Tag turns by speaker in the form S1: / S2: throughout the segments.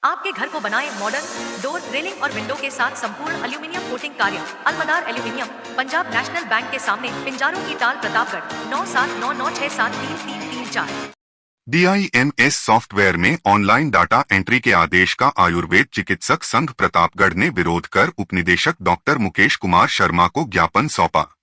S1: आपके घर को बनाए मॉडर्न डोर, रेलिंग और विंडो के साथ संपूर्ण एल्यूमिनियम कोटिंग कार्य। अलमदार एल्यूमिनियम, पंजाब नेशनल बैंक के सामने, पिंजारों की टाल, प्रतापगढ़ 9799673334।
S2: DIMS सॉफ्टवेयर में ऑनलाइन डाटा एंट्री के आदेश का आयुर्वेद चिकित्सक संघ प्रतापगढ़ ने विरोध कर उपनिदेशक डॉक्टर मुकेश कुमार शर्मा को ज्ञापन सौंपा।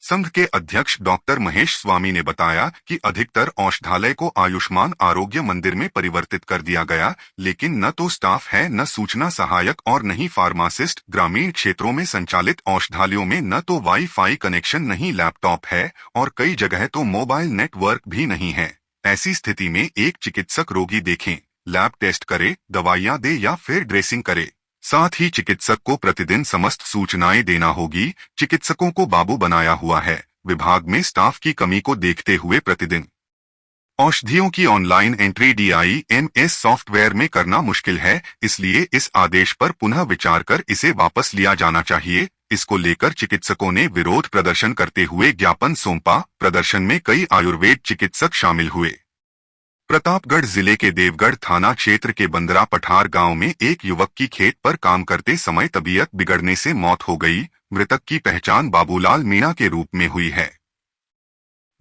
S2: संघ के अध्यक्ष डॉक्टर महेश स्वामी ने बताया कि अधिकतर औषधालय को आयुष्मान आरोग्य मंदिर में परिवर्तित कर दिया गया, लेकिन न तो स्टाफ है, न सूचना सहायक और न ही फार्मासिस्ट। ग्रामीण क्षेत्रों में संचालित औषधालयों में न तो वाईफाई कनेक्शन, न ही लैपटॉप है और कई जगह तो मोबाइल नेटवर्क भी नहीं है। ऐसी स्थिति में एक चिकित्सक रोगी देखें, लैब टेस्ट करे, दवाइयां दे या फिर ड्रेसिंग करे। साथ ही चिकित्सक को प्रतिदिन समस्त सूचनाएं देना होगी। चिकित्सकों को बाबू बनाया हुआ है। विभाग में स्टाफ की कमी को देखते हुए प्रतिदिन औषधियों की ऑनलाइन एंट्री DIMS सॉफ्टवेयर में करना मुश्किल है, इसलिए इस आदेश पर पुनः विचार कर इसे वापस लिया जाना चाहिए। इसको लेकर चिकित्सकों ने विरोध प्रदर्शन करते हुए ज्ञापन सौंपा। प्रदर्शन में कई आयुर्वेद चिकित्सक शामिल हुए। प्रतापगढ़ जिले के देवगढ़ थाना क्षेत्र के बंदरा पठार गांव में एक युवक की खेत पर काम करते समय तबीयत बिगड़ने से मौत हो गई। मृतक की पहचान बाबूलाल मीणा के रूप में हुई है।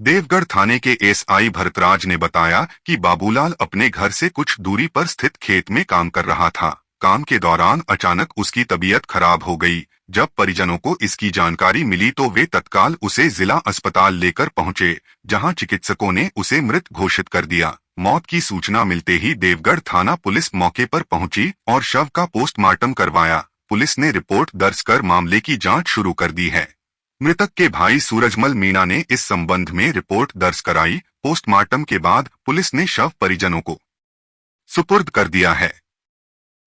S2: देवगढ़ थाने के SI भरतराज ने बताया कि बाबूलाल अपने घर से कुछ दूरी पर स्थित खेत में काम कर रहा था। काम के दौरान अचानक उसकी तबीयत खराब हो गई। जब परिजनों को इसकी जानकारी मिली तो वे तत्काल उसे जिला अस्पताल लेकर पहुंचे, जहां चिकित्सकों ने उसे मृत घोषित कर दिया। मौत की सूचना मिलते ही देवगढ़ थाना पुलिस मौके पर पहुंची और शव का पोस्टमार्टम करवाया। पुलिस ने रिपोर्ट दर्ज कर मामले की जांच शुरू कर दी है। मृतक के भाई सूरजमल मीणा ने इस संबंध में रिपोर्ट दर्ज कराई। पोस्टमार्टम के बाद पुलिस ने शव परिजनों को सुपुर्द कर दिया है।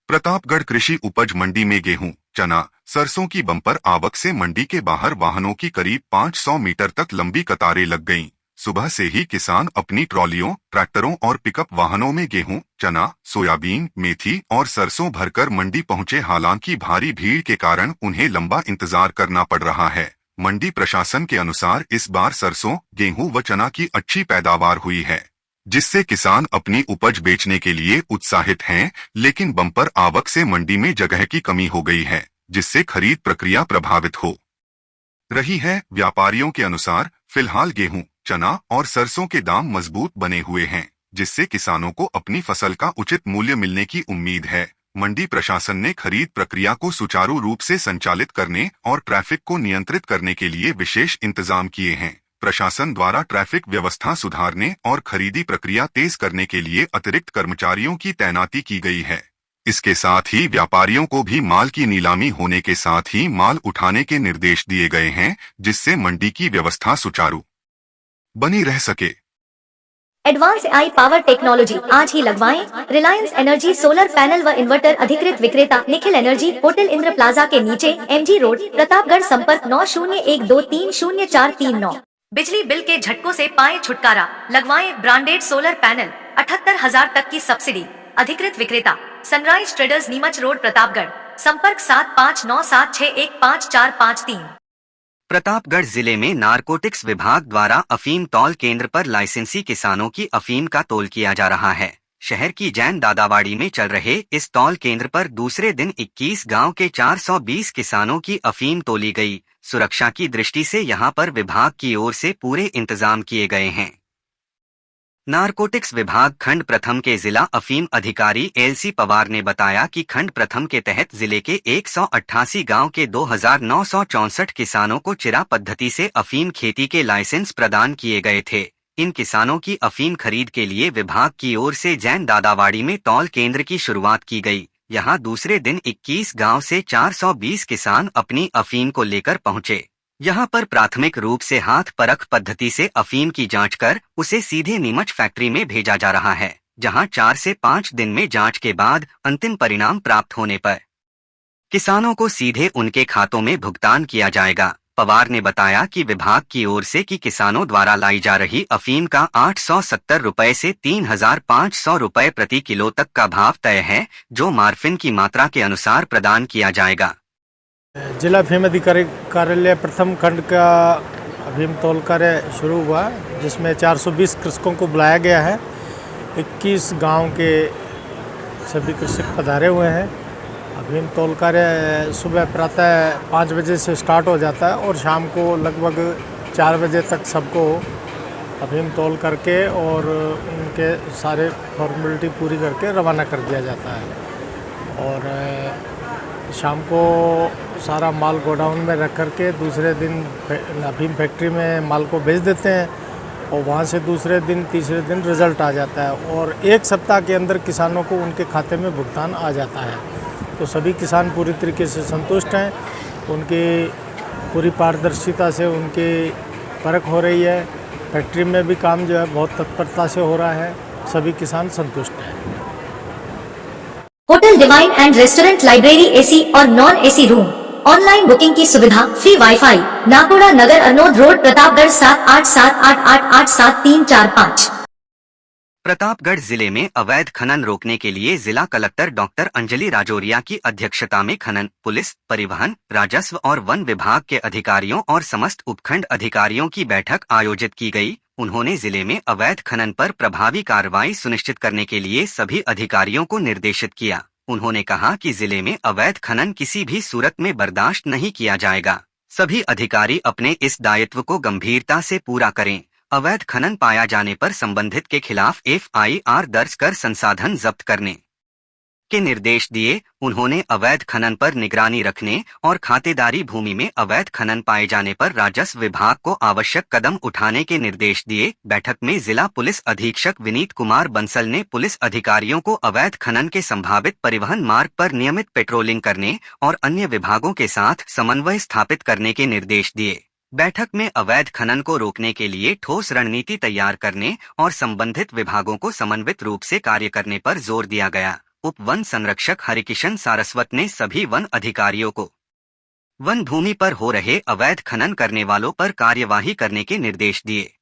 S2: प्रतापगढ़ कृषि उपज मंडी में गेहूं, चना, सरसों की बम्पर आवक से मंडी के बाहर वाहनों की करीब 500 मीटर तक लंबी कतारें लग गईं। सुबह से ही किसान अपनी ट्रॉलियों, ट्रैक्टरों और पिकअप वाहनों में गेहूं, चना, सोयाबीन, मेथी और सरसों भरकर मंडी पहुंचे। हालांकि भारी भीड़ के कारण उन्हें लंबा इंतजार करना पड़ रहा है। मंडी प्रशासन के अनुसार इस बार सरसों, गेहूं व चना की अच्छी पैदावार हुई है, जिससे किसान अपनी उपज बेचने के लिए उत्साहित हैं, लेकिन बम्पर आवक से मंडी में जगह की कमी हो गई है, जिससे खरीद प्रक्रिया प्रभावित हो रही है। व्यापारियों के अनुसार फिलहाल गेहूं, चना और सरसों के दाम मजबूत बने हुए हैं, जिससे किसानों को अपनी फसल का उचित मूल्य मिलने की उम्मीद है। मंडी प्रशासन ने खरीद प्रक्रिया को सुचारू रूप से संचालित करने और ट्रैफिक को नियंत्रित करने के लिए विशेष इंतजाम किए हैं। प्रशासन द्वारा ट्रैफिक व्यवस्था सुधारने और खरीदी प्रक्रिया तेज करने के लिए अतिरिक्त कर्मचारियों की तैनाती की गई है। इसके साथ ही व्यापारियों को भी माल की नीलामी होने के साथ ही माल उठाने के निर्देश दिए गए हैं, जिससे मंडी की व्यवस्था सुचारू बनी रह सके।
S3: एडवांस AI पावर टेक्नोलॉजी आज ही लगवाएं। रिलायंस एनर्जी सोलर पैनल व इन्वर्टर अधिकृत विक्रेता Nikhil energy, hotel Indra plaza के नीचे, MG रोड, प्रतापगढ़। संपर्क 9012300439।
S1: बिजली बिल के झटकों से पाएं छुटकारा, लगवाएं ब्रांडेड सोलर पैनल। 78,000 तक की सब्सिडी। अधिकृत विक्रेता sunrise traders, Neemuch road, Pratapgarh. संपर्क 7597615453।
S4: प्रतापगढ़ जिले में नारकोटिक्स विभाग द्वारा अफीम तौल केंद्र पर लाइसेंसी किसानों की अफीम का तौल किया जा रहा है। शहर की जैन दादावाड़ी में चल रहे इस तौल केंद्र पर दूसरे दिन 21 गांव के 420 किसानों की अफीम तौली गई। सुरक्षा की दृष्टि से यहां पर विभाग की ओर से पूरे इंतजाम किए गए हैं। नारकोटिक्स विभाग खंड प्रथम के जिला अफीम अधिकारी LC पवार ने बताया कि खंड प्रथम के तहत जिले के 188 गांव के 2964 किसानों को चिरा पद्धति से अफीम खेती के लाइसेंस प्रदान किए गए थे। इन किसानों की अफीम खरीद के लिए विभाग की ओर से जैन दादावाड़ी में तौल केंद्र की शुरुआत की गई। यहां दूसरे दिन 21 गांव से 420 किसान अपनी अफीम को लेकर पहुंचे। यहां पर प्राथमिक रूप से हाथ परख पद्धति से अफीम की जांच कर उसे सीधे नीमच फैक्ट्री में भेजा जा रहा है, जहां 4 से 5 दिन में जांच के बाद अंतिम परिणाम प्राप्त होने पर किसानों को सीधे उनके खातों में भुगतान किया जाएगा। पवार ने बताया कि विभाग की ओर से कि किसानों द्वारा लाई जा रही अफीम का 870 रुपए से 3,500 रुपए प्रति किलो तक का भाव तय है, जो मार्फिन की मात्रा के अनुसार प्रदान किया जाएगा।
S5: जिला अफीम अधिकारी कार्यालय प्रथम खंड का अफीम तौल कार्य शुरू हुआ, जिसमें 420 कृषकों को बुलाया गया है। 21 गांव के सभी कृषक पधारे हुए हैं। अफीम तौल कार्य सुबह प्रातः 5 बजे से स्टार्ट हो जाता है और शाम को लगभग 4 बजे तक सबको अफीम तौल करके और उनके सारे फॉर्मेलिटी पूरी करके रवाना कर दिया जाता है। और शाम को सारा माल गोडाउन में रख करके दूसरे दिन अफीम फैक्ट्री में माल को भेज देते हैं और वहाँ से दूसरे दिन तीसरे दिन रिज़ल्ट आ जाता है और 1 सप्ताह के अंदर किसानों को उनके खाते में भुगतान आ जाता है। तो सभी किसान पूरी तरीके से संतुष्ट हैं, उनकी पूरी पारदर्शिता से उनकी परख हो रही है। फैक्ट्री में भी काम जो है बहुत तत्परता से हो रहा है, सभी किसान संतुष्ट हैं।
S3: Hotel divine and restaurant, library, AC और non AC room, online booking की सुविधा, free WiFi, Nakoda Nagar, Arnod road, Pratapgarh 7878887345।
S4: Pratapgarh जिले में अवैध खनन रोकने के लिए जिला कलेक्टर डॉक्टर अंजलि राजौरिया की अध्यक्षता में खनन, पुलिस, परिवहन, राजस्व और वन विभाग के अधिकारियों और समस्त उपखंड अधिकारियों की बैठक आयोजित की गई। उन्होंने जिले में अवैध खनन पर प्रभावी कार्रवाई सुनिश्चित करने के लिए सभी अधिकारियों को निर्देशित किया। उन्होंने कहा कि जिले में अवैध खनन किसी भी सूरत में बर्दाश्त नहीं किया जाएगा। सभी अधिकारी अपने इस दायित्व को गंभीरता से पूरा करें। अवैध खनन पाया जाने पर संबंधित के खिलाफ FIR दर्ज कर संसाधन जब्त करने के निर्देश दिए। उन्होंने अवैध खनन पर निगरानी रखने और खातेदारी भूमि में अवैध खनन पाए जाने पर राजस्व विभाग को आवश्यक कदम उठाने के निर्देश दिए। बैठक में जिला पुलिस अधीक्षक विनीत कुमार बंसल ने पुलिस अधिकारियों को अवैध खनन के संभावित परिवहन मार्ग पर नियमित पेट्रोलिंग करने और अन्य विभागों के साथ समन्वय स्थापित करने के निर्देश दिए। बैठक में अवैध खनन को रोकने के लिए ठोस रणनीति तैयार करने और संबंधित विभागों को समन्वित रूप से कार्य करने पर जोर दिया गया। उप वन संरक्षक हरिकिशन सारस्वत ने सभी वन अधिकारियों को वन भूमि पर हो रहे अवैध खनन करने वालों पर कार्यवाही करने के निर्देश दिए।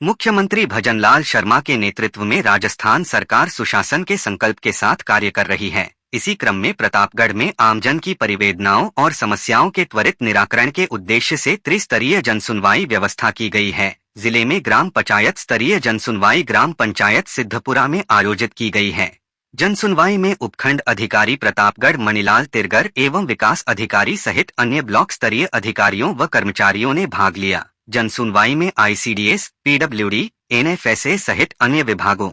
S4: मुख्यमंत्री भजनलाल शर्मा के नेतृत्व में राजस्थान सरकार सुशासन के संकल्प के साथ कार्य कर रही है। इसी क्रम में प्रतापगढ़ में आमजन की परिवेदनाओं और समस्याओं के त्वरित निराकरण के उद्देश्य से त्रिस्तरीय जनसुनवाई व्यवस्था की गई है। जिले में ग्राम पंचायत स्तरीय जनसुनवाई ग्राम पंचायत सिद्धपुरा में आयोजित की गई है। जनसुनवाई में उपखंड अधिकारी प्रतापगढ़ मणिलाल तिरगर एवं विकास अधिकारी सहित अन्य ब्लॉक स्तरीय अधिकारियों व कर्मचारियों ने भाग लिया। जनसुनवाई में ICDS, PWD, NFSA सहित अन्य विभागों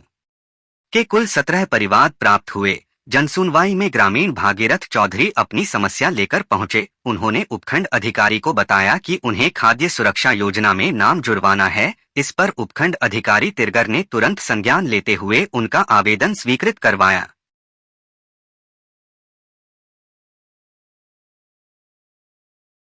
S4: के कुल 17 परिवाद प्राप्त हुए। जनसुनवाई में ग्रामीण भागीरथ चौधरी अपनी समस्या लेकर पहुंचे। उन्होंने उपखंड अधिकारी को बताया कि उन्हें खाद्य सुरक्षा योजना में नाम जुड़वाना है। इस पर उपखंड अधिकारी तिरगर ने तुरंत संज्ञान लेते हुए उनका आवेदन स्वीकृत करवाया।